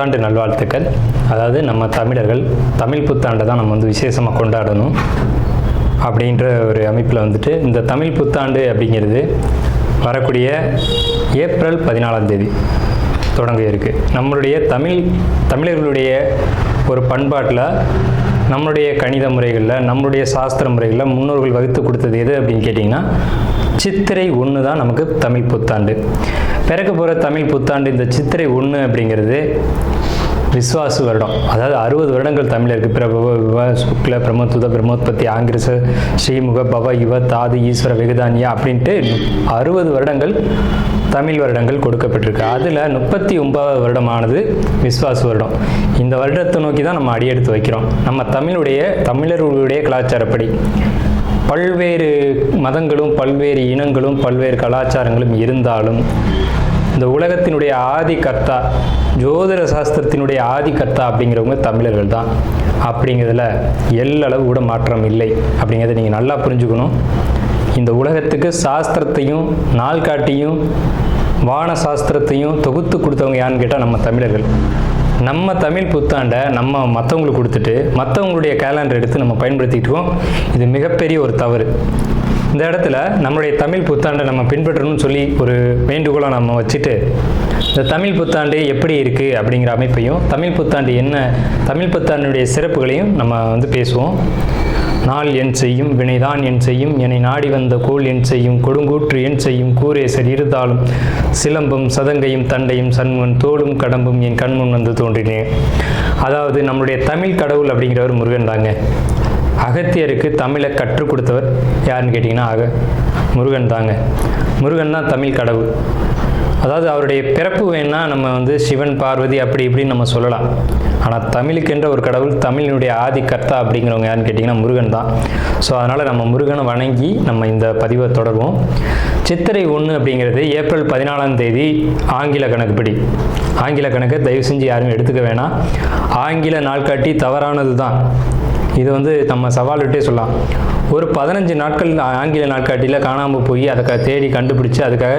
புத்தாண்டு நல்வாழ்த்துக்கள். அதாவது நம்ம தமிழர்கள் தமிழ் புத்தாண்டை தான் நம்ம விசேஷமாக கொண்டாடணும் அப்படின்ற ஒரு அமைப்பில் இந்த தமிழ் புத்தாண்டு அப்படிங்கிறது வரக்கூடிய ஏப்ரல் 14ஆம் தேதி தொடங்க இருக்குது. நம்மளுடைய தமிழர்களுடைய ஒரு பண்பாட்டில், நம்மளுடைய கணித முறைகளில், நம்மளுடைய சாஸ்திர முறைகளில் முன்னோர்கள் வகுத்து கொடுத்தது எது அப்படின்னு கேட்டிங்கன்னா சித்திரை 1 தான் நமக்கு தமிழ் புத்தாண்டு. பிறக்க போகிற தமிழ் புத்தாண்டு இந்த சித்திரை 1 அப்படிங்கிறது விஸ்வாசு வருடம். அதாவது 60 வருடங்கள் தமிழருக்கு பிரபவ விவ சுக்ல பிரமோத்துத பிரமோத்பத்தி ஆங்கிரச ஸ்ரீமுக பவ யுவ தாது ஈஸ்வர வெகுதானியா அப்படின்ட்டு 60 வருடங்கள் தமிழ் வருடங்கள் கொடுக்கப்பட்டிருக்கு. அதில் 39வது வருடமானது விஸ்வாசு வருடம். இந்த வருடத்தை நோக்கி தான் நம்ம அடியெடுத்து வைக்கிறோம். நம்ம தமிழர்களுடைய கலாச்சாரப்படி பல்வேறு மதங்களும் பல்வேறு இனங்களும் பல்வேறு கலாச்சாரங்களும் இருந்தாலும் இந்த உலகத்தினுடைய ஆதி கர்த்தா, ஜோதிட சாஸ்திரத்தினுடைய ஆதி கர்த்தா அப்படிங்கிறவங்க தமிழர்கள் தான். அப்படிங்கிறதுல எல்லளவு கூட மாற்றம் இல்லை. அப்படிங்கிறத நீங்கள் நல்லா புரிஞ்சுக்கணும். இந்த உலகத்துக்கு சாஸ்திரத்தையும் நாள்காட்டியும் வான சாஸ்திரத்தையும் தொகுத்து கொடுத்தவங்க யாருன்னு கேட்டால் நம்ம தமிழர்கள். நம்ம தமிழ் புத்தாண்டை நம்ம மற்றவங்களுக்கு கொடுத்துட்டு மற்றவங்களுடைய கேலண்டர் எடுத்து நம்ம பயன்படுத்திட்டு இருக்கோம். இது மிகப்பெரிய ஒரு தவறு. இந்த இடத்துல நம்மளுடைய தமிழ் புத்தாண்டை நம்ம பின்பற்றணும்னு சொல்லி ஒரு வேண்டுகோளை நம்ம வச்சுட்டு இந்த தமிழ் புத்தாண்டு எப்படி இருக்குது அப்படிங்கிற அமைப்பையும், தமிழ் புத்தாண்டு என்ன, தமிழ் புத்தாண்டுடைய சிறப்புகளையும் நம்ம பேசுவோம். நாள் என் செய்யும் வினைதான் என் செய்யும் என்னை நாடி வந்த கோள் என் செய்யும் கொடுங்கூற்று என் செய்யும் கூரேசர் இருந்தாலும் சிலம்பும் சதங்கையும் தண்டையும் சண்முன் தோளும் கடம்பும் என் கண்முன் வந்து தோன்றினேன். அதாவது நம்மளுடைய தமிழ் கடவுள் அப்படிங்கிறவர் முருகன் தாங்க. அகத்தியருக்கு தமிழை கற்றுக் கொடுத்தவர் யாருன்னு கேட்டிங்கன்னா முருகன் தாங்க. முருகன் தான் தமிழ் கடவுள். அதாவது அவருடைய பிறப்பு வேணா நம்ம சிவன் பார்வதி அப்படி இப்படின்னு நம்ம சொல்லலாம். ஆனால் தமிழுக்கென்ற ஒரு கடவுள், தமிழினுடைய ஆதி கர்த்தா அப்படிங்கிறவங்க யாருன்னு கேட்டிங்கன்னா முருகன் தான். ஸோ அதனால் நம்ம முருகனை வணங்கி நம்ம இந்த பதிவை தொடர்வோம். சித்திரை 1 அப்படிங்கிறது ஏப்ரல் 14ஆம் தேதி ஆங்கில கணக்குப்படி. ஆங்கில கணக்கை தயவு செஞ்சு யாரும் எடுத்துக்க வேணாம். ஆங்கில நாள்காட்டி தவறானது தான். இது நம்ம சவால் விட்டே சொல்லலாம். ஒரு 15 நாட்கள் ஆங்கில நாட்காட்டியில் காணாமல் போய் அதை தேடி கண்டுபிடிச்சி அதுக்காக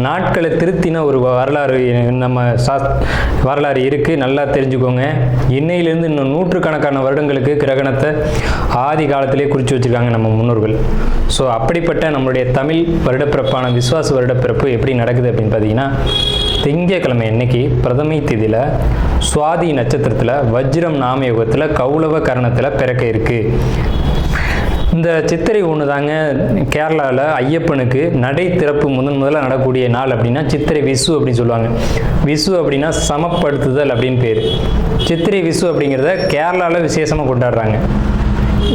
நாட்களை திருத்தின ஒரு வரலாறு நம்ம வரலாறு இருக்குது. நல்லா தெரிஞ்சுக்கோங்க. இன்னையிலேருந்து இன்னும் நூற்றுக்கணக்கான வருடங்களுக்கு கிரகணத்தை ஆதி காலத்திலே குறித்து வச்சுருக்காங்க நம்ம முன்னோர்கள். ஸோ அப்படிப்பட்ட நம்மளுடைய தமிழ் வருடப்பிறப்பான விஸ்வாச வருடப்பிறப்பு எப்படி நடக்குது அப்படின்னு பார்த்தீங்கன்னா, திங்கட்கிழமை அன்னைக்கு பிரதமை திதியில் சுவாதி நட்சத்திரத்தில் வஜ்ரம் நாமயோகத்தில் கௌளவ கரணத்தில் பிறக்க இருக்குது. இந்த சித்திரை 1 தாங்க கேரளாவில் ஐயப்பனுக்கு நடை திறப்பு முதல்ல நடக்கக்கூடிய நாள். அப்படின்னா சித்திரை விசு அப்படின்னு சொல்லுவாங்க. விசு அப்படின்னா சமப்படுத்துதல் அப்படின்னு பேர். சித்திரை விசு அப்படிங்கிறத கேரளாவில் விசேஷமாக கொண்டாடுறாங்க.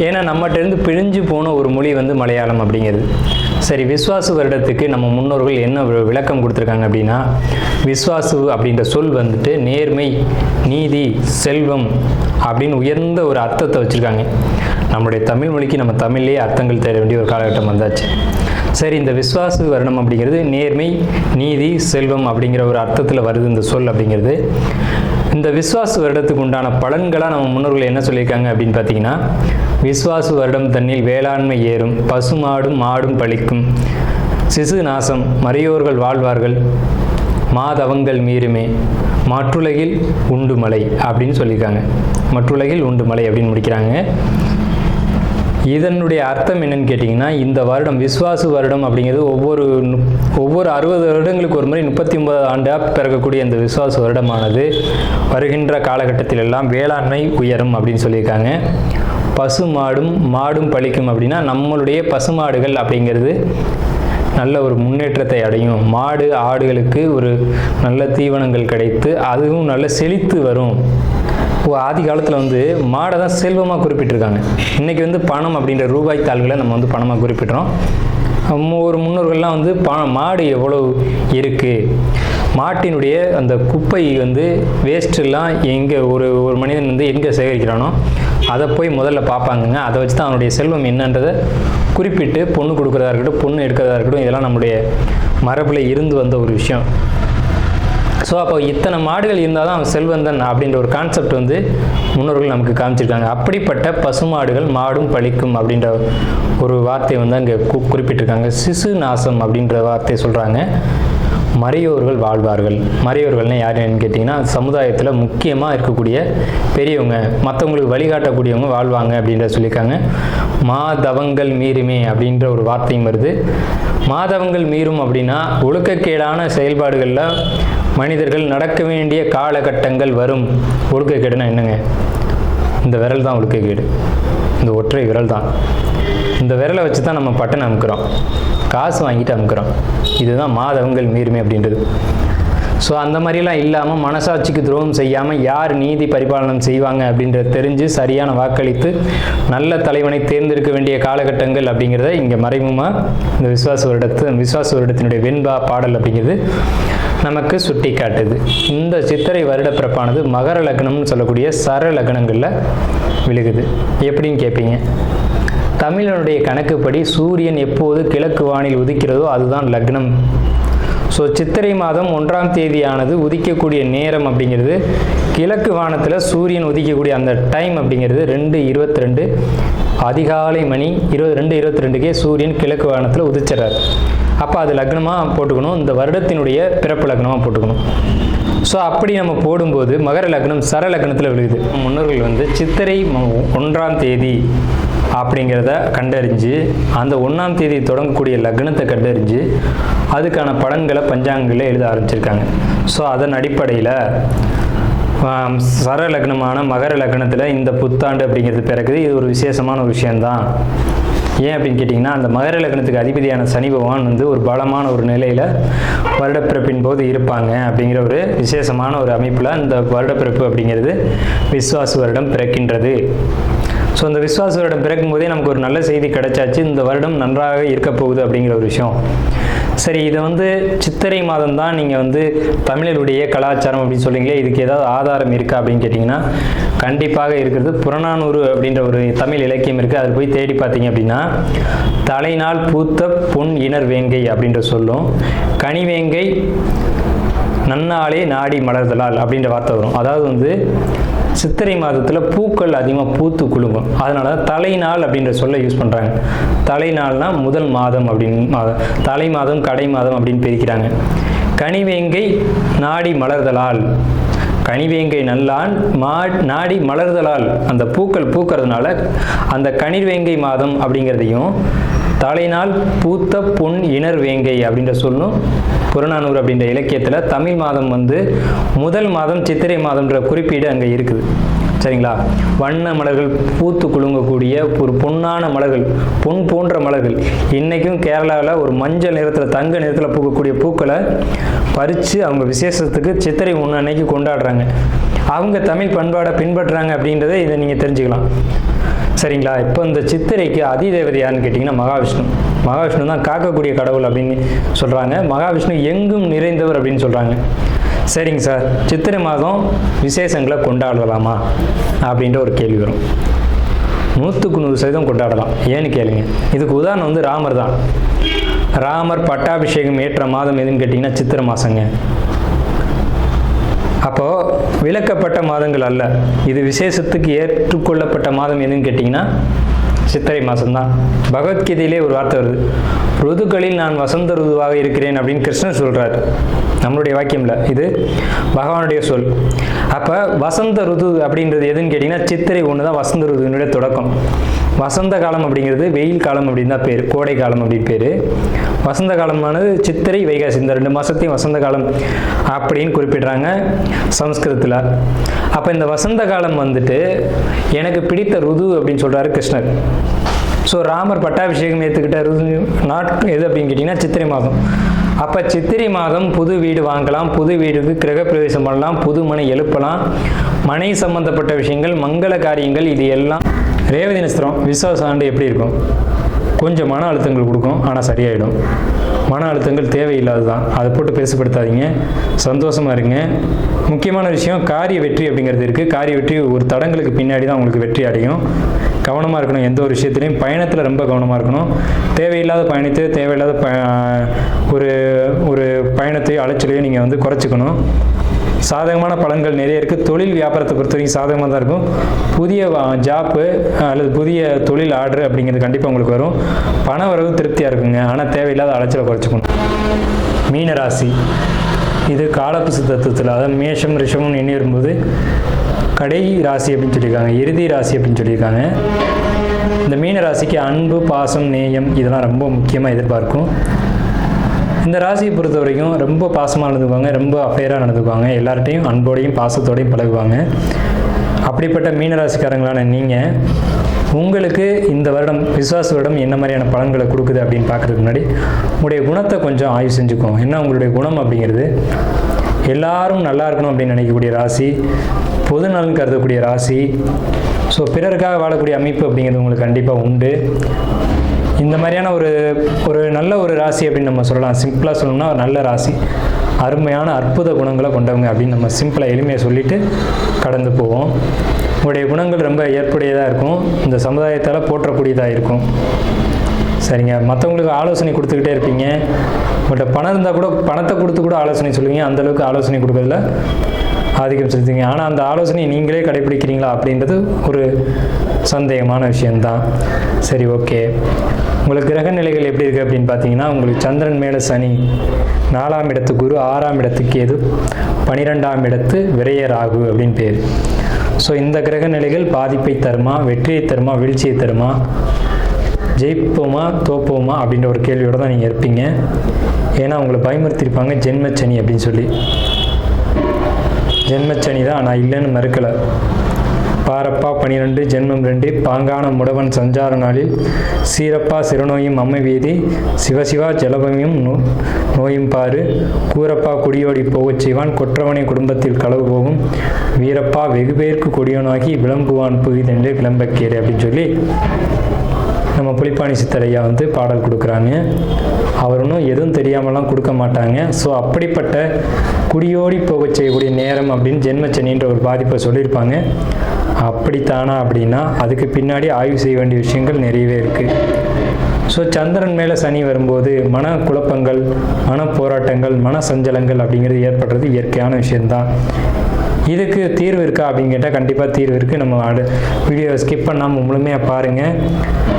ஏன்னா நம்மகிட்டேருந்து பிழிஞ்சு போன ஒரு மொழி மலையாளம் அப்படிங்கிறது. சரி, விஸ்வாசு வருடத்துக்கு நம்ம முன்னோர்கள் என்ன விளக்கம் கொடுத்துருக்காங்க அப்படின்னா, விஸ்வாசு அப்படின்ற சொல் நேர்மை, நீதி, செல்வம் அப்படின்னு உயர்ந்த ஒரு அர்த்தத்தை வச்சுருக்காங்க. நம்முடைய தமிழ் மொழிக்கு நம்ம தமிழ்லேயே அர்த்தங்கள் தேட வேண்டிய ஒரு காலகட்டம் வந்தாச்சு. சரி, இந்த விஸ்வாசு வருடம் அப்படிங்கிறது நேர்மை, நீதி, செல்வம் அப்படிங்கிற ஒரு அர்த்தத்தில் வருது இந்த சொல் அப்படிங்கிறது. இந்த விஸ்வாசு வருடத்துக்கு உண்டான பலன்களாக நம்ம முன்னோர்கள் என்ன சொல்லியிருக்காங்க அப்படின்னு பார்த்தீங்கன்னா, விஸ்வாசு வருடம் தன்னில் வேளாண்மை ஏறும், பசுமாடும் மாடும் பழிக்கும், சிசு நாசம், மறையோர்கள் வாழ்வார்கள், மாதவங்கள் மீறுமே, மற்றுலகில் உண்டு மலை அப்படின்னு சொல்லியிருக்காங்க. மற்றுலகில் உண்டு மலை அப்படின்னு முடிக்கிறாங்க. இதனுடைய அர்த்தம் என்னன்னு கேட்டிங்கன்னா, இந்த வருடம் விஸ்வாசு வருடம் அப்படிங்கிறது ஒவ்வொரு 60 வருடங்களுக்கு ஒரு முறை 39 ஆண்டாக பிறக்கக்கூடிய இந்த விஸ்வாசு வருடமானது வருகின்ற காலகட்டத்தில் எல்லாம் வேளாண்மை உயரும் அப்படின்னு சொல்லியிருக்காங்க. பசு மாடும் பழிக்கும் அப்படின்னா நம்மளுடைய பசுமாடுகள் அப்படிங்கிறது நல்ல ஒரு முன்னேற்றத்தை அடையும். மாடு ஆடுகளுக்கு ஒரு நல்ல தீவனங்கள் கிடைத்து அதுவும் நல்ல செழித்து வரும். ஆதி காலத்தில் மாடை தான் செல்வமாக குறிப்பிட்டிருக்காங்க. இன்றைக்கி பணம் அப்படின்ற ரூபாய் தாள்களை நம்ம பணமாக குறிப்பிட்றோம். ஒரு முன்னோர்கள்லாம் மாடு எவ்வளோ இருக்குது, மாட்டினுடைய அந்த குப்பை வேஸ்ட்டெல்லாம் எங்கே ஒரு மனிதன் எங்கே சேகரிக்கிறானோ அதை போய் முதல்ல பார்ப்பாங்கங்க. அதை வச்சு தான் அவனுடைய செல்வம் என்னன்றதை குறிப்பிட்டு பொண்ணு கொடுக்குறதா இருக்கட்டும், பொண்ணு எடுக்கிறதா இருக்கட்டும், இதெல்லாம் நம்முடைய மரபில் இருந்து வந்த ஒரு விஷயம். ஸோ அப்போ இத்தனை மாடுகள் இருந்தால் தான் அவன் செல்வந்தன் அப்படின்ற ஒரு கான்செப்ட் முன்னோர்கள் நமக்கு காமிச்சிருக்காங்க. அப்படிப்பட்ட பசுமாடுகள் மாடும் பழிக்கும் அப்படின்ற ஒரு வார்த்தையை அங்கே குறிப்பிட்டிருக்காங்க. சிசு நாசம் அப்படின்ற வார்த்தையை சொல்கிறாங்க. மறையோர்கள் வாழ்வார்கள். மறையோர்கள்னால் யாருன்னு கேட்டிங்கன்னா சமுதாயத்தில் முக்கியமாக இருக்கக்கூடிய பெரியவங்க, மற்றவங்களுக்கு வழிகாட்டக்கூடியவங்க வாழ்வாங்க அப்படின்ற சொல்லியிருக்காங்க. மாதவங்கள் மீறுமே அப்படின்ற ஒரு வார்த்தையும் வருது. மாதவங்கள் மீறும் அப்படின்னா ஒழுக்கக்கேடான செயல்பாடுகளில் மனிதர்கள் நடக்க வேண்டிய காலகட்டங்கள் வரும். ஒழுக்கக்கேடுனா என்னங்க? இந்த விரல் தான் ஒழுக்கக்கேடு, இந்த ஒற்றை விரல் தான். இந்த விரலை வச்சு தான் நம்ம பட்டன் அமுக்கிறோம், காசு வாங்கிட்டு அமுக்கிறோம். இதுதான் மாதவங்கள் மீறுமே அப்படின்றது. ஸோ அந்த மாதிரிலாம் இல்லாமல் மனசாட்சிக்கு துரோகம் செய்யாமல் யார் நீதி பரிபாலனம் செய்வாங்க அப்படின்றத தெரிஞ்சு சரியான வாக்களித்து நல்ல தலைவனை தேர்ந்தெடுக்க வேண்டிய காலகட்டங்கள் அப்படிங்கிறத இங்கே மறைமுகமாக இந்த விசுவாச வருடத்தினுடைய வெண்பா பாடல் அப்படிங்கிறது நமக்கு சுட்டி காட்டுது. இந்த சித்திரை வருட பிறப்பானது மகர லக்னம்னு சொல்லக்கூடிய சர லக்னங்களில் விழுகுது. எப்படின்னு கேட்பீங்க? தமிழனுடைய கணக்குப்படி சூரியன் எப்போது கிழக்கு வானில் உதிக்கிறதோ அதுதான் லக்னம். ஸோ சித்திரை மாதம் 1ஆம் தேதியானது உதிக்கக்கூடிய நேரம் அப்படிங்கிறது கிழக்கு வானத்தில் சூரியன் உதிக்கக்கூடிய அந்த டைம் அப்படிங்கிறது 2:22 அதிகாலை மணி 2:22க்கே சூரியன் கிழக்கு வானத்தில் உதிச்சிடறார். அப்போ அது லக்னமாக போட்டுக்கணும், இந்த வருடத்தினுடைய பிறப்பு லக்னமாக போட்டுக்கணும். ஸோ அப்படி நம்ம போடும்போது மகர லக்னம் சர லக்னத்தில் விழுகுது. முன்னோர்கள் சித்திரை 1ஆம் தேதி அப்படிங்கிறத கண்டறிஞ்சு அந்த 1ஆம் தேதி தொடங்கக்கூடிய லக்னத்தை கண்டறிஞ்சு அதுக்கான பலன்களை பஞ்சாங்கங்களில் எழுத ஆரம்பிச்சிருக்காங்க. ஸோ அதன் அடிப்படையில் சர லக்னமான மகர லக்னத்தில் இந்த புத்தாண்டு அப்படிங்கிறது பிறகுது. இது ஒரு விசேஷமான ஒரு விஷயந்தான். ஏன் அப்படின்னு கேட்டிங்கன்னா, அந்த மகர லக்னத்துக்கு அதிபதியான சனி பகவான் ஒரு பலமான ஒரு நிலையில் வருடப்பிறப்பின் போது இருப்பாங்க அப்படிங்கிற ஒரு விசேஷமான ஒரு அமைப்பில் இந்த வருடப்பிறப்பு அப்படிங்கிறது விஸ்வாச வருடம் பிறக்கின்றது. ஸோ இந்த விஸ்வாச வருடம் பிறக்கும் போதே நமக்கு ஒரு நல்ல செய்தி கிடைச்சாச்சு, இந்த வருடம் நன்றாக இருக்க போகுது அப்படிங்கிற ஒரு விஷயம். சரி, இதை சித்திரை மாதம் தான் நீங்கள் தமிழருடைய கலாச்சாரம் அப்படின்னு சொல்லிங்களே, இதுக்கு ஏதாவது ஆதாரம் இருக்கா அப்படின்னு கேட்டிங்கன்னா கண்டிப்பாக இருக்கிறது. புறநானூறு அப்படின்ற ஒரு தமிழ் இலக்கியம் இருக்குது. அதில் போய் தேடி பார்த்தீங்க அப்படின்னா தலைநாள் பூத்த பொன் இணர் வேங்கை அப்படின்ற சொல்லும், கனிவேங்கை நன்னாளே நாடி மலர்தலால் அப்படின்ற வார்த்தை வரும். அதாவது சித்திரை மாதத்தில் பூக்கள் அதிகமாக பூத்து குலுங்கும். அதனால தான் தலைநாள் அப்படின்ற சொல்ல யூஸ் பண்ணுறாங்க. தலைநாள்னா முதல் மாதம் அப்படின்னு, தலை மாதம் கடை மாதம் அப்படின்னு பிரிக்கிறாங்க. கனிவேங்கை நாடி மலர்தலால், கனிவேங்கை நல்லான் நாடி மலர்தலால், அந்த பூக்கள் பூக்கிறதுனால அந்த கனிவேங்கை மாதம் அப்படிங்கிறதையும் தலைநாள் பூத்த பொன் இணர் வேங்கை அப்படின்ற சொல்லும் புறநானூறு அப்படின்ற இலக்கியத்தில் தமிழ் மாதம் முதல் மாதம் சித்திரை மாதம்ன்ற குறிப்பீடு அங்கே இருக்குது. சரிங்களா? வண்ண மலர்கள் பூத்து குலுங்கக்கூடிய ஒரு பொன்னான மலர்கள், பொன் போன்ற மலர்கள். இன்றைக்கும் கேரளாவில் ஒரு மஞ்சள் நிறத்தில் தங்க நிறத்தில் பூக்கக்கூடிய பூக்களை பறித்து அவங்க விசேஷத்துக்கு சித்திரை 1 அன்னைக்கு கொண்டாடுறாங்க. அவங்க தமிழ் பண்பாடை பின்பற்றுறாங்க அப்படின்றத இதை நீங்கள் தெரிஞ்சுக்கலாம். சரிங்களா? இப்போ இந்த சித்திரைக்கு அதிதேவதை யாருன்னு கேட்டிங்கன்னா மகாவிஷ்ணு. மகாவிஷ்ணு தான் காக்கக்கூடிய கடவுள் அப்படின்னு சொல்கிறாங்க. மகாவிஷ்ணு எங்கும் நிறைந்தவர் அப்படின்னு சொல்கிறாங்க. சரிங்க சார், சித்திரை மாதம் விசேஷங்களை கொண்டாடலாமா அப்படின்ற ஒரு கேள்வி வரும். 100க்கு 100% கொண்டாடலாம். ஏன்னு கேளுங்க. இதுக்கு உதாரணம் ராமர் தான். ராமர் பட்டாபிஷேகம் ஏற்ற மாதம் எதுன்னு கேட்டிங்கன்னா சித்திரை மாதங்க. அப்போது விலக்கப்பட்ட மாதங்கள் அல்ல, இது விசேஷத்துக்கு ஏற்றுக்கொள்ளப்பட்ட மாதம் எதுன்னு கேட்டிங்கன்னா சித்திரை மாதம்தான். பகவத்கீதையிலே ஒரு வார்த்தை வருது, ருதுக்களில் நான் வசந்த ருதுவாக இருக்கிறேன் அப்படின்னு கிருஷ்ணன் சொல்கிறார். நம்மளுடைய வாக்கியம்ல, இது பகவானுடைய சொல். அப்போ வசந்த ருது அப்படின்றது எதுன்னு கேட்டிங்கன்னா சித்திரை 1 தான் வசந்த ருதுவினுடைய தொடக்கம். வசந்த காலம் அப்படிங்கிறது வெயில் காலம் அப்படின்னு தான் பேர், கோடை காலம் அப்படின்னு பேர். வசந்த காலமானது சித்திரை வைகாசி, இந்த 2 மாதத்தையும் வசந்த காலம் அப்படின்னு குறிப்பிடுறாங்க சமஸ்கிருதத்தில். அப்போ இந்த வசந்த காலம் எனக்கு பிடித்த ருது அப்படின்னு சொல்கிறாரு கிருஷ்ணர். ஸோ ராமர் பட்டாபிஷேகம் ஏற்றுக்கிட்ட நாட்கள் எது அப்படின்னு கேட்டிங்கன்னா சித்திரை மாதம். அப்போ சித்திரை மாதம் புது வீடு வாங்கலாம், புது வீடுக்கு கிரகப்பிரவேசம் பண்ணலாம், புது மனை எழுப்பலாம், மனை சம்பந்தப்பட்ட விஷயங்கள், மங்கள காரியங்கள், இது எல்லாம். ரேவதி நட்சத்திரம் விஸ்வாச ஆண்டு எப்படி இருக்கும்? கொஞ்சம் மன அழுத்தங்கள் கொடுக்கும், ஆனால் சரியாயிடும். மன அழுத்தங்கள் தேவையில்லாது தான், அதை போட்டு பெருசுப்படுத்தாதீங்க, சந்தோஷமாக இருங்க. முக்கியமான விஷயம் காரிய வெற்றி அப்படிங்கிறது இருக்குது. காரிய வெற்றி ஒரு தடங்களுக்கு பின்னாடி தான் உங்களுக்கு வெற்றி அடையும். கவனமாக இருக்கணும், எந்த ஒரு விஷயத்துலையும் பயணத்தில் ரொம்ப கவனமாக இருக்கணும். தேவையில்லாத பயணத்தை, தேவையில்லாத ஒரு பயணத்தையோ அலைச்சலையோ நீங்கள் குறைச்சிக்கணும். சாதகமான பலன்கள் நிறைய இருக்குது. தொழில் வியாபாரத்தை பொறுத்த வரைக்கும் சாதகமாக தான் இருக்கும். புதிய ஜாப்பு அல்லது புதிய தொழில் ஆர்டர் அப்படிங்கிறது கண்டிப்பாக உங்களுக்கு வரும். பண வரவு திருப்தியாக இருக்குங்க, ஆனால் தேவையில்லாத அலைச்சலை குறைச்சிக்கணும். மீன ராசி. இது காலப்புசு தத்துவத்தில், அதாவது மேஷம் ரிஷபம்னு எண்ணி வரும்போது கடை ராசி அப்படின்னு சொல்லியிருக்காங்க, இறுதி ராசி அப்படின்னு சொல்லியிருக்காங்க. இந்த மீன ராசிக்கு அன்பு, பாசம், நேயம் இதெல்லாம் ரொம்ப முக்கியமாக எதிர்பார்க்கும். இந்த ராசியை பொறுத்த வரைக்கும் ரொம்ப பாசமாக நடந்துக்குவாங்க, ரொம்ப அஃபேராக நடந்துக்குவாங்க, எல்லார்ட்டையும் அன்போடையும் பாசத்தோடையும் பழகுவாங்க. அப்படிப்பட்ட மீனராசிக்காரங்களான நீங்கள் உங்களுக்கு இந்த வருடம் விசுவாச வருடம் என்ன மாதிரியான பலன்களை கொடுக்குது அப்படின்னு பார்க்குறதுக்கு முன்னாடி உங்களுடைய குணத்தை கொஞ்சம் ஆய்வு செஞ்சுக்கோங்க. ஏன்னா உங்களுடைய குணம் அப்படிங்கிறது எல்லாரும் நல்லா இருக்கணும் அப்படின்னு நினைக்கக்கூடிய ராசி, பொது நலன் கருதக்கூடிய ராசி. ஸோ பிறருக்காக வாழக்கூடிய அமைப்பு அப்படிங்கிறது உங்களுக்கு கண்டிப்பாக உண்டு. இந்த மாதிரியான ஒரு நல்ல ஒரு ராசி அப்படின்னு நம்ம சொல்லலாம். சிம்பிளாக சொல்லணும்னா நல்ல ராசி, அருமையான அற்புத குணங்களை கொண்டவங்க அப்படின்னு நம்ம சிம்பிளாக எளிமையாக சொல்லிவிட்டு கடந்து போவோம். உங்களுடைய குணங்கள் ரொம்ப ஏற்புடையதாக இருக்கும், இந்த சமுதாயத்தால் போற்றக்கூடியதாக இருக்கும். சரிங்க, மற்றவங்களுக்கு ஆலோசனை கொடுத்துக்கிட்டே இருப்பீங்க. உங்கள்கிட்ட பணம் இருந்தால் கூட பணத்தை கொடுத்து கூட ஆலோசனை சொல்லுவீங்க, அந்தளவுக்கு ஆலோசனை கொடுக்கறதுல ஆதிக்கம் செலுத்துவீங்க. ஆனால் அந்த ஆலோசனையை நீங்களே கடைபிடிக்கிறீங்களா அப்படின்றது ஒரு சந்தேகமான விஷயந்தான். சரி, ஓகே. உங்களுக்கு கிரக நிலைகள் எப்படி இருக்குது அப்படின்னு பார்த்தீங்கன்னா, உங்களுக்கு சந்திரன் மேலே சனி, 4ஆம் இடத்து குரு, 6ஆம் இடத்து கேது, 12ஆம் இடத்து விரைய ராகு அப்படின்னு பேர். ஸோ இந்த கிரக நிலைகள் பாதிப்பை தருமா, வெற்றியை தருமா, வீழ்ச்சியை தருமா, ஜெயிப்போமா தோப்போமா அப்படின்ற ஒரு கேள்வியோடு தான் நீங்கள் இருப்பீங்க. ஏன்னா உங்களை பயமுறுத்திருப்பாங்க ஜென்மச்சனி அப்படின்னு சொல்லி. ஜென்மச்சனி தான், நான் இல்லைன்னு மறுக்கலை. பாரப்பா 12 ஜென்மம் 2 பாங்கான முடவன் சஞ்சார நாளில் சீரப்பா சிறுநோயும் அம்மை வீதி சிவசிவா ஜலபமியும் நோயும் பாரு கூரப்பா குடியோடி போகச் செய்வான் கொற்றவனை குடும்பத்தில் களவு போகும் வீரப்பா வெகு பேருக்கு கொடியோனாகி விளம்புவான் புவிதென்று விளம்பக்கேடு அப்படின்னு சொல்லி நம்ம புலிப்பாணி சித்தரையா பாடல் கொடுக்குறாங்க. அவர் ஒன்றும் எதுவும் தெரியாமலாம் கொடுக்க மாட்டாங்க. ஸோ அப்படிப்பட்ட குடியோடி போக செய்யக்கூடிய நேரம் அப்படின்னு ஜென்மச்சனின்ற ஒரு பாதிப்பை சொல்லியிருப்பாங்க. அப்படித்தானா அப்படின்னா அதுக்கு பின்னாடி ஆய்வு செய்ய வேண்டிய விஷயங்கள் நிறையவே இருக்குது. ஸோ சந்திரன் மேலே சனி வரும்போது மன குழப்பங்கள், மன போராட்டங்கள், மன சஞ்சலங்கள் அப்படிங்கிறது ஏற்படுறது இயற்கையான விஷயந்தான். இதுக்கு தீர்வு இருக்கா அப்படின்னு கேட்டால் கண்டிப்பாக தீர்வு இருக்குது. நம்ம வீடியோவை ஸ்கிப் பண்ணாமல் முழுமையாக பாருங்கள்.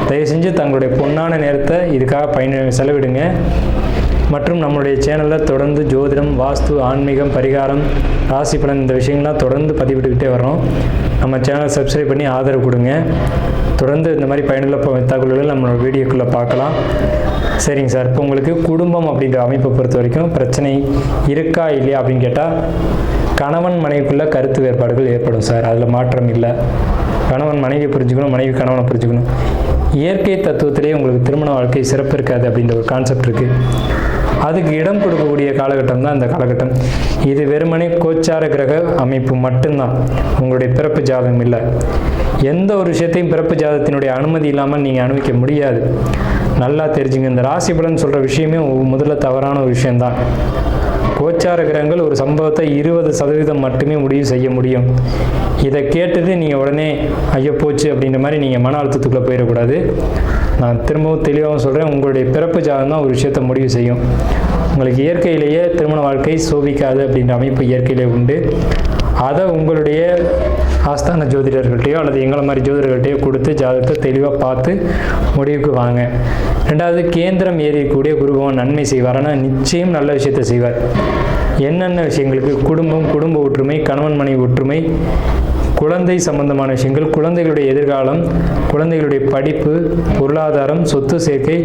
தயவு செஞ்சு தங்களுடைய பொன்னான நேரத்தை இதுக்காக செலவிடுங்க. மற்றும் நம்மளுடைய சேனலில் தொடர்ந்து ஜோதிடம், வாஸ்து, ஆன்மீகம், பரிகாரம், ராசி பலன் இந்த விஷயங்கள்லாம் தொடர்ந்து பதிவிட்டுக்கிட்டே வரோம். நம்ம சேனலை சப்ஸ்கிரைப் பண்ணி ஆதரவு கொடுங்க. தொடர்ந்து இந்த மாதிரி பயனுள்ள தகவல்கள் நம்மளோட வீடியோக்குள்ளே பார்க்கலாம். சரிங்க சார், இப்போ உங்களுக்கு குடும்பம் அப்படின்ற அமைப்பை பொறுத்த வரைக்கும் பிரச்சனை இருக்கா இல்லையா அப்படின்னு கேட்டால் கணவன் மனைவிக்குள்ளே கருத்து வேறுபாடுகள் ஏற்படும் சார், அதில் மாற்றம் இல்லை. கணவன் மனைவியை புரிஞ்சுக்கணும், மனைவி கணவனை புரிஞ்சுக்கணும். இயற்கை தத்துவத்திலே உங்களுக்கு திருமண வாழ்க்கை சிறப்பு இருக்காது அப்படின்ற ஒரு கான்செப்ட் இருக்குது. அதுக்கு இடம் கொடுக்கக்கூடிய காலகட்டம் தான் இந்த காலகட்டம். இது வெறுமனே கோச்சார கிரக அமைப்பு மட்டும்தான், உங்களுடைய பிறப்பு ஜாதகம் இல்லை. எந்த ஒரு விஷயத்தையும் பிறப்பு ஜாதகத்தினுடைய அனுமதி இல்லாமல் நீங்கள் அனுபவிக்க முடியாது. நல்லா தெரிஞ்சுங்க. இந்த ராசி பலன் சொல்கிற விஷயமே முதல்ல தவறான ஒரு விஷயந்தான். கோச்சார கிரகங்கள் ஒரு சம்பவத்தை 20% மட்டுமே முடிவு செய்ய முடியும். இதை கேட்டுட்டு நீங்கள் உடனே ஐயோ போச்சு அப்படின்ற மாதிரி நீங்கள் மன அழுத்தத்துக்குள்ளே போயிடக்கூடாது. நான் திரும்பவும் தெளிவாகவும் சொல்கிறேன், உங்களுடைய பிறப்பு ஜாதகம் தான் ஒரு விஷயத்தை முடிவு செய்யும். உங்களுக்கு இயற்கையிலேயே திருமண வாழ்க்கை சோபிக்காது அப்படின்ற அமைப்பு இயற்கையிலே உண்டு. அதை உங்களுடைய ஆஸ்தான ஜோதிடர்கள்ட்டையோ அல்லது எங்களை மாதிரி ஜோதிடர்கள்ட்டையோ கொடுத்து ஜாதகத்தை தெளிவாக பார்த்து முடிவுக்கு வாங்க. ரெண்டாவது, கேந்திரம் ஏறியக்கூடிய குருபவன் நன்மை செய்வார், ஆனால் நிச்சயம் நல்ல விஷயத்தை செய்வார். என்னென்ன விஷயங்களுக்கு? குடும்பம், குடும்ப ஒற்றுமை, கணவன் மனைவி ஒற்றுமை, குழந்தை சம்பந்தமான விஷயங்கள், குழந்தைகளுடைய எதிர்காலம், குழந்தைகளுடைய படிப்பு, பொருளாதாரம், சொத்து சேர்க்கை,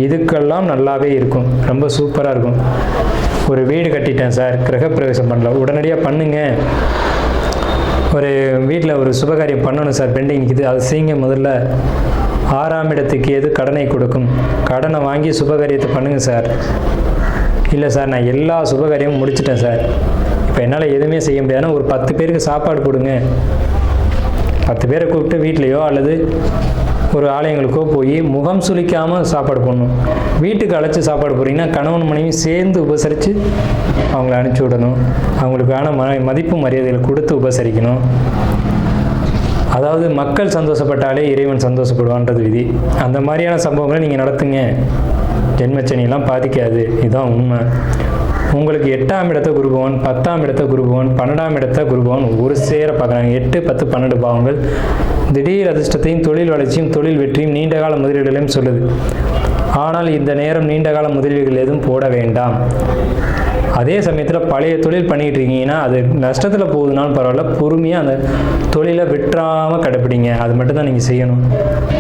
இதுக்கெல்லாம் நல்லாவே இருக்கும். ரொம்ப சூப்பராக இருக்கும். ஒரு வீடு கட்டிட்டேன் சார், கிரகப்பிரவேசம் பண்ணல, உடனடியாக பண்ணுங்க. ஒரு வீட்டில் ஒரு சுபகாரியம் பண்ணணும் சார், பெண்டிங் நிற்கிது, அதை செய்யுங்க. முதல்ல 6ஆம் இடத்துக்கு எது கடனை கொடுக்கும், கடனை வாங்கி சுபகாரியத்தை பண்ணுங்கள் சார். இல்லை சார், நான் எல்லா சுபகாரியமும் முடிச்சிட்டேன் சார், இப்போ என்னால் எதுவுமே செய்ய முடியாதுன்னா ஒரு 10 பேருக்கு சாப்பாடு கொடுங்க. 10 பேரை கூப்பிட்டு வீட்லேயோ அல்லது ஒரு ஆலயங்களுக்கோ போய் முகம் சுளிக்காமல் சாப்பாடு போடணும். வீட்டுக்கு அழைச்சி சாப்பாடு போகிறீங்கன்னா கணவன் மனைவி சேர்ந்து உபசரித்து அவங்கள அனுப்பிச்சி விடணும். அவங்களுக்கான மதிப்பு மரியாதைகளை கொடுத்து உபசரிக்கணும். அதாவது மக்கள் சந்தோஷப்பட்டாலே இறைவன் சந்தோஷப்படுவான்றது விதி. அந்த மாதிரியான சம்பவங்களை நீங்கள் நடத்துங்க. ஜென்மச்சனியெல்லாம் பாதிக்காது, இதுதான் உண்மை. உங்களுக்கு 8ஆம் இடத்த குருபவன், 10ஆம் இடத்த குருபவன், 12ஆம் இடத்த குருபவன் ஒரு சேர பார்க்குறாங்க. 8, 10, 12 பாவங்கள் திடீர் அதிர்ஷ்டத்தையும் தொழில் வளர்ச்சியும் தொழில் வெற்றியும் நீண்டகால முதலீடுகளையும் சொல்லுது. ஆனால் இந்த நேரம் நீண்ட கால முதலீடுகள் எதுவும் போட வேண்டாம். அதே சமயத்தில் பழைய தொழில் பண்ணிகிட்டு இருக்கீங்கன்னா அது நஷ்டத்தில் போகுதுனாலும் பரவாயில்ல, பொறுமையாக அந்த தொழிலை விட்டுறாமல் கடைப்பிடிங்க. அது மட்டும் தான் நீங்கள் செய்யணும்.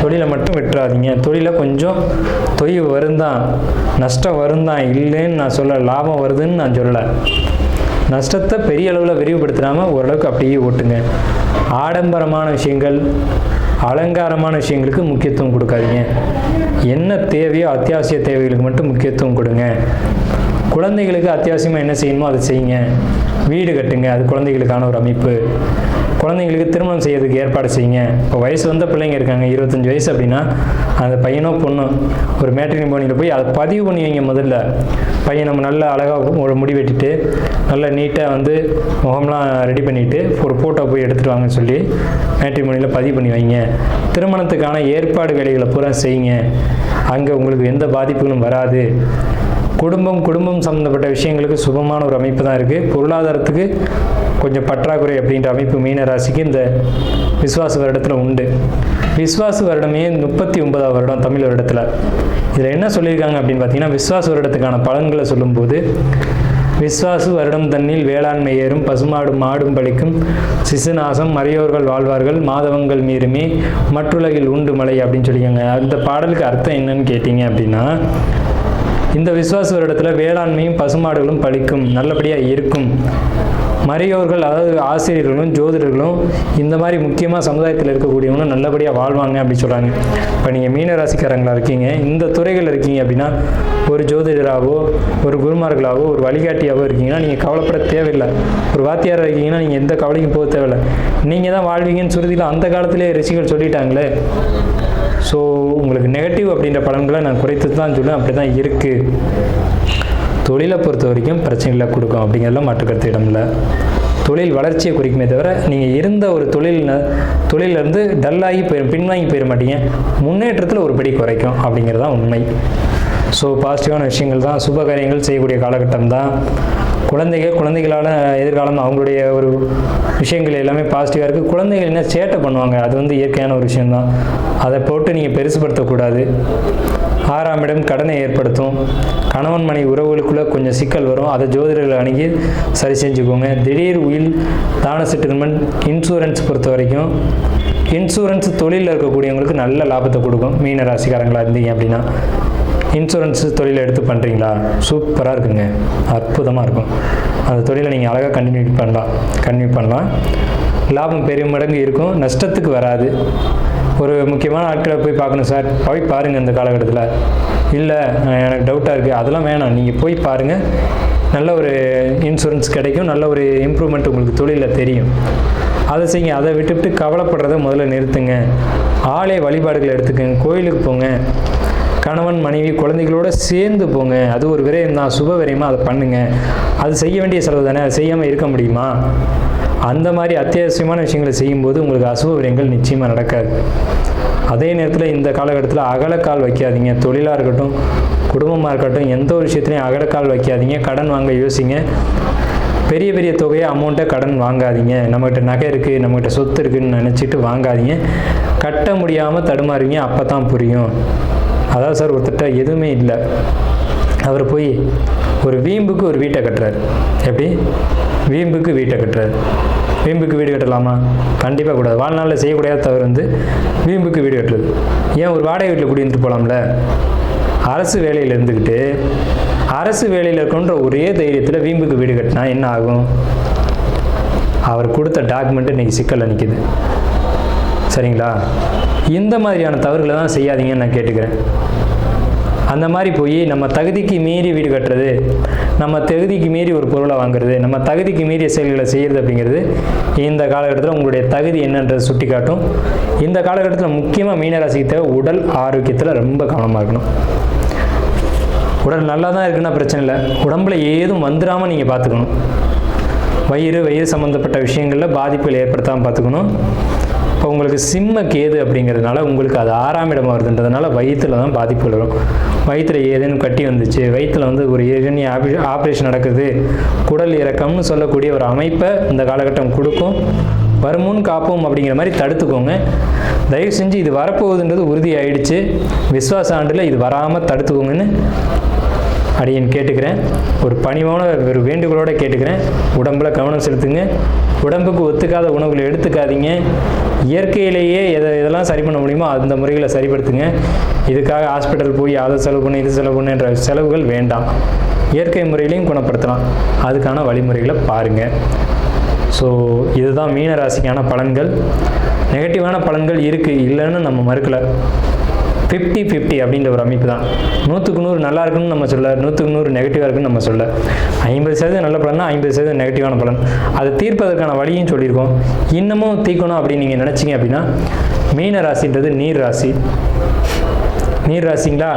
தொழிலை மட்டும் விட்டுறாதீங்க. தொழிலை கொஞ்சம் தொய்வு வருந்தான், நஷ்டம் வருந்தான், இல்லைன்னு நான் சொல்ல, லாபம் வருதுன்னு நான் சொல்லலை. நஷ்டத்தை பெரிய அளவில் விரிவுபடுத்தாமல் ஓரளவுக்கு அப்படியே ஓட்டுங்க. ஆடம்பரமான விஷயங்கள், அலங்காரமான விஷயங்களுக்கு முக்கியத்துவம் கொடுக்காதீங்க. என்ன தேவையோ அத்தியாவசிய தேவைகளுக்கு மட்டும் முக்கியத்துவம் கொடுங்க. குழந்தைகளுக்கு அத்தியாவசியமாக என்ன செய்யணுமோ அதை செய்யுங்க. வீடு கட்டுங்க, அது குழந்தைகளுக்கான ஒரு அமைப்பு. குழந்தைங்களுக்கு திருமணம் செய்யறதுக்கு ஏற்பாடு செய்யுங்க. இப்போ வயசு வந்த பிள்ளைங்க இருக்காங்க, 25 வயசு அப்படின்னா அந்த பையனோ பொண்ணோ ஒரு மேட்ரிமோனியில் போய் அதை பதிவு பண்ணி வைங்க. முதல்ல பையன் நம்ம நல்ல அழகாக ஒரு முடி வெட்டிட்டு நல்லா நீட்டாக வந்து முகம்லாம் ரெடி பண்ணிவிட்டு ஒரு ஃபோட்டோ போய் எடுத்துகிட்டு வாங்கன்னு சொல்லி மேட்ரிமோனியில் பதிவு பண்ணி வைங்க. திருமணத்துக்கான ஏற்பாடு வேலைகளை பூரா செய்யுங்க. அங்கே உங்களுக்கு எந்த பாதிப்புகளும் வராது. குடும்பம் சம்மந்தப்பட்ட விஷயங்களுக்கு சுபமான ஒரு அமைப்பு தான் இருக்குது. பொருளாதாரத்துக்கு கொஞ்சம் பற்றாக்குறை அப்படின்ற அமைப்பு மீன ராசிக்கு இந்த விஸ்வாச வருடத்தில் உண்டு. விஸ்வாச வருடமே 39வது வருடம் தமிழ் வருடத்தில். இதில் என்ன சொல்லியிருக்காங்க அப்படின்னு பார்த்தீங்கன்னா, விஸ்வாச வருடத்துக்கான பலன்களை சொல்லும்போது, விஸ்வாசு வருடம் தன்னில் வேளாண்மை ஏறும், பசுமாடும் மாடும் பலிக்கும், சிசுநாசம் மறையோர்கள் வாழ்வார்கள், மாதவங்கள் மீறுமே, மற்றுலகில் உண்டு மலை அப்படின்னு சொல்லியிருக்காங்க. அந்த பாடலுக்கு அர்த்தம் என்னன்னு கேட்டீங்க அப்படின்னா, இந்த விஸ்வாச வருடத்தில் வேளாண்மையும் பசுமாடுகளும் பலிக்கும், நல்லபடியாக இருக்கும். மறையோர்கள், அதாவது ஆசிரியர்களும் ஜோதிடர்களும் இந்த மாதிரி முக்கியமாக சமுதாயத்தில் இருக்கக்கூடியவங்களும் நல்லபடியாக வாழ்வாங்க அப்படின்னு சொல்கிறாங்க. இப்போ நீங்கள் மீன ராசிக்காரங்களாக இருக்கீங்க, இந்த துறைகள் இருக்கீங்க அப்படின்னா, ஒரு ஜோதிடராகவோ ஒரு குருமார்களாகவோ ஒரு வழிகாட்டியாகவோ இருக்கீங்கன்னா நீங்கள் கவலைப்பட தேவையில்லை. ஒரு வாத்தியாராக இருக்கீங்கன்னா நீங்கள் எந்த கவலைக்கும் போக தேவையில்லை. நீங்கள் தான் வாழ்வீங்கன்னு சுருதியில் அந்த காலத்திலே ரிஷிகள் சொல்லிட்டாங்களே. ஸோ உங்களுக்கு நெகட்டிவ் அப்படின்ற பலன்களை நான் குறைத்து தான் சொல்லுவேன். அப்படி தான் இருக்குது. தொழிலை பொறுத்த வரைக்கும் பிரச்சனைகளை கொடுக்கும் அப்படிங்கிறதுலாம் மாற்றுக்கருத்து இடம் இல்லை. தொழில் வளர்ச்சியை குறிக்குமே தவிர நீங்கள் இருந்த ஒரு தொழிலிருந்து டல்லாகி பின்வாங்கி போயிட மாட்டீங்க. முன்னேற்றத்தில் ஒரு படி குறைக்கும் அப்படிங்கிறது தான் உண்மை. ஸோ பாசிட்டிவான விஷயங்கள் தான், சுப காரியங்கள் செய்யக்கூடிய காலகட்டம் தான். குழந்தைகளால் எதிர்காலம் அவங்களுடைய ஒரு விஷயங்கள் எல்லாமே பாசிட்டிவாக இருக்குது. குழந்தைகள் என்ன சேட்டை பண்ணுவாங்க, அது வந்து இயற்கையான ஒரு விஷயந்தான். அதை போட்டு நீங்கள் பெருசுப்படுத்தக்கூடாது. 6ஆம் இடம் கடனை ஏற்படுத்தும். கணவன் மனைவி உறவுகளுக்குள்ளே கொஞ்சம் சிக்கல் வரும். அதை ஜோதிடர்கள் அணுகி சரி செஞ்சுக்கோங்க. திடீர் உயில் தான செட்டில்மெண்ட், இன்சூரன்ஸ் பொறுத்த வரைக்கும் இன்சூரன்ஸ் தொழிலில் இருக்கக்கூடியவங்களுக்கு நல்ல லாபத்தை கொடுக்கும். மீன ராசிக்காரங்களாக இருந்தீங்க அப்படின்னா இன்சூரன்ஸ் தொழிலை எடுத்து பண்ணுறீங்களா, சூப்பராக இருக்குங்க, அற்புதமாக இருக்கும். அந்த தொழிலை நீங்கள் அழகாக கண்டினியூ பண்ணலாம். லாபம் பெரிய மடங்கு இருக்கும், நஷ்டத்துக்கு வராது. ஒரு முக்கியமான ஆட்களை போய் பார்க்கணும் சார், போய் பாருங்கள் இந்த காலகட்டத்தில். இல்லை எனக்கு டவுட்டாக இருக்குது, அதெல்லாம் வேணாம், நீங்கள் போய் பாருங்கள், நல்ல ஒரு இன்சூரன்ஸ் கிடைக்கும், நல்ல ஒரு இம்ப்ரூவ்மெண்ட் உங்களுக்கு தொழிலில் தெரியும். அதை செய்யுங்க. அதை விட்டுவிட்டு கவலைப்படுறத முதல்ல நிறுத்துங்க. ஆலய வழிபாடுகளை எடுத்துக்கங்க, கோயிலுக்கு போங்க, கணவன் மனைவி குழந்தைகளோடு சேர்ந்து போங்க. அது ஒரு விரயம் தான், சுப விரயமாக அதை பண்ணுங்கள். அது செய்ய வேண்டிய செலவு தானே, அது செய்யாமல் இருக்க முடியுமா? அந்த மாதிரி அத்தியாவசியமான விஷயங்களை செய்யும்போது உங்களுக்கு அசுப விரயங்கள் நிச்சயமாக நடக்காது. அதே நேரத்தில் இந்த காலகட்டத்தில் அகலக்கால் வைக்காதீங்க. தொழிலாக இருக்கட்டும், குடும்பமாக இருக்கட்டும், எந்த ஒரு விஷயத்துலையும் அகலக்கால் வைக்காதீங்க. கடன் வாங்க யோசிங்க. பெரிய தொகையை அமௌண்ட்டை கடன் வாங்காதீங்க. நம்மகிட்ட நகை இருக்குது, நம்மகிட்ட சொத்து இருக்குதுன்னு நினச்சிட்டு வாங்காதீங்க. கட்ட முடியாமல் தடுமாறுவீங்க. அப்போ தான் புரியும். அதாவது சார், ஒருத்தட்ட எதுவுமே இல்லை, அவர் போய் ஒரு வீம்புக்கு ஒரு வீட்டை கட்டுறாரு. எப்படி வீம்புக்கு வீட்டை கட்டுறாரு? வீம்புக்கு வீடு கட்டலாமா? கண்டிப்பாக கூடாது. வாழ்நாளில் செய்யக்கூடாத தவறு வந்து வீம்புக்கு வீடு கட்டுறது. ஏன் ஒரு வாடகை வீட்டில் குடியிருந்துட்டு போகலாம்ல? அரசு வேலையில் இருந்துக்கிட்டு அரசு வேலையில் இருக்கணுன்ற ஒரே தைரியத்தில் வீம்புக்கு வீடு கட்டினா என்ன ஆகும்? அவர் கொடுத்த டாக்குமெண்ட்டு இன்றைக்கி சிக்கலில் நிற்கிது. சரிங்களா? இந்த மாதிரியான தவறுகளை தான் செய்யாதீங்கன்னு நான் கேட்டுக்கிறேன். அந்த மாதிரி போய் நம்ம தகுதிக்கு மீறி வீடு கட்டுறது, நம்ம தகுதிக்கு மீறி ஒரு பொருளை வாங்குறது, நம்ம தகுதிக்கு மீறிய செயல்களை செய்கிறது அப்படிங்கிறது இந்த காலகட்டத்தில் உங்களுடைய தகுதி என்னன்றது சுட்டி காட்டும். இந்த காலகட்டத்தில் முக்கியமாக மீனராசிக்கு தேவை உடல் ஆரோக்கியத்தில் ரொம்ப கவனமாக இருக்கணும். உடல் நல்லா தான் இருக்குன்னா பிரச்சனை இல்லை, உடம்புல ஏதும் வந்துடாமல் நீங்கள் பார்த்துக்கணும். வயிறு சம்மந்தப்பட்ட விஷயங்களில் பாதிப்புகள் ஏற்படுத்தாமல் பார்த்துக்கணும். இப்போ உங்களுக்கு சிம்ம கேது அப்படிங்கிறதுனால உங்களுக்கு அது 6ஆம் இடம் வருதுன்றதுனால வயிற்றில் தான் பாதிப்புகள் வரும். வயிற்றில் ஏதேனும் கட்டி வந்துச்சு, வயிற்றில் வந்து ஒரு ஏதேனும் ஆப்ரேஷன் நடக்குது, குடல் இறக்கம்னு சொல்லக்கூடிய ஒரு அமைப்பை இந்த காலகட்டம் கொடுக்கும். வருமுன் காப்போம் அப்படிங்கிற மாதிரி தடுத்துக்கோங்க. தயவு செஞ்சு இது வரப்போகுதுன்றது உறுதி ஆயிடுச்சு, விஸ்வாச ஆண்டில் இது வராமல் தடுத்துக்கோங்கன்னு அடியேன் கேட்டுக்கிறேன். ஒரு பணிவான ஒரு வேண்டுகோளோடு கேட்டுக்கிறேன். உடம்பில் கவனம் செலுத்துங்க. உடம்புக்கு ஒத்துக்காத உணவுகளை எடுத்துக்காதீங்க. இயற்கையிலேயே இதெல்லாம் சரி பண்ண முடியுமோ அந்த முறைகளை சரிப்படுத்துங்க. இதுக்காக ஹாஸ்பிட்டல் போய் அதை செலவு பண்ணு இது செலவு பண்ணுன்ற செலவுகள் வேண்டாம். இயற்கை முறையிலையும் குணப்படுத்தலாம். அதுக்கான வழிமுறைகளை பாருங்கள். ஸோ இதுதான் மீன ராசிக்கான பலன்கள். நெகட்டிவான பலன்கள் இருக்குது, இல்லைன்னு நம்ம மறுக்கலை. 50-50 அப்படின்ற ஒரு அமைப்பு தான். 100க்கு 100 நல்லா இருக்குன்னு நம்ம சொல்ல, 100க்கு 100 நெகட்டிவாக இருக்குன்னு நம்ம சொல்ல. 50% நல்ல பலன்னா 50% நெகட்டிவான பலன். அதை தீர்ப்பதற்கான வழியும் சொல்லியிருக்கோம். இன்னமும் தீர்க்கணும் அப்படின்னு நீங்கள் நினச்சிங்க அப்படின்னா, மீன ராசின்றது நீர் ராசி. நீர் ராசிங்களா,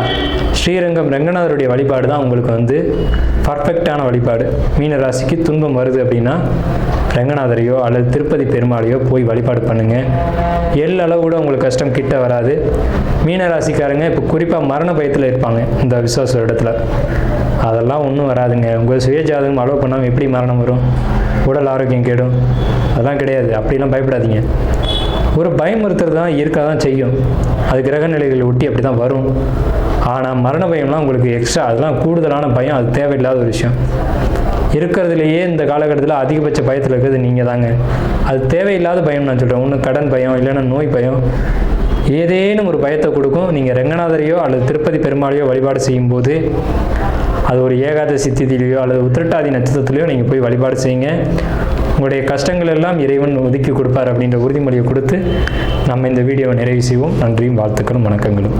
ஸ்ரீரங்கம் ரங்கநாதருடைய வழிபாடு தான் உங்களுக்கு பர்ஃபெக்டான வழிபாடு. மீன ராசிக்கு துன்பம் வருது அப்படின்னா ரங்கநாதரையோ அல்லது திருப்பதி பெருமாளையோ போய் வழிபாடு பண்ணுங்கள். அளவு கூட உங்களுக்கு கஷ்டம் கிட்ட வராது. மீன ராசிக்காரங்க இப்போ குறிப்பாக மரண பயத்தில் இருப்பாங்க இந்த விசுவாச இடத்துல. அதெல்லாம் ஒன்றும் வராதுங்க. உங்கள் சுயஜாதகம் அலோவ் பண்ணாமல் எப்படி மரணம் வரும்? உடல் ஆரோக்கியம் கேடும்? அதெல்லாம் கிடையாது. அப்படிலாம் பயப்படாதீங்க. ஒரு பயமுறுத்துறது தான் இருக்க தான் செய்யும். அது கிரக நிலைகளை ஒட்டி அப்படி தான் வரும். ஆனால் மரண பயம்லாம் உங்களுக்கு எக்ஸ்ட்ரா, அதெல்லாம் கூடுதலான பயம். அது தேவையில்லாத ஒரு விஷயம். இருக்கிறதுலையே இந்த காலகட்டத்தில் அதிகபட்ச பயத்தில் இருக்கிறது நீங்கள் தாங்க. அது தேவையில்லாத பயம் நான் சொல்கிறேன். ஒன்று கடன் பயம், இல்லைன்னா நோய் பயம், ஏதேனும் ஒரு பயத்தை கொடுக்கும். நீங்கள் ரங்கநாதரையோ அல்லது திருப்பதி பெருமாளையோ வழிபாடு செய்யும்போது, அது ஒரு ஏகாதசி திதியிலையோ அல்லது உத்திரட்டாதி நட்சத்திரத்திலையோ நீங்கள் போய் வழிபாடு செய்யுங்க. உங்களுடைய கஷ்டங்கள் எல்லாம் இறைவன் ஒதுக்கி கொடுப்பார் அப்படின்ற உறுதிமொழியை கொடுத்து நம்ம இந்த வீடியோவை நிறைவு செய்வோம். நன்றியும் வாழ்த்துக்களும் வணக்கங்களும்.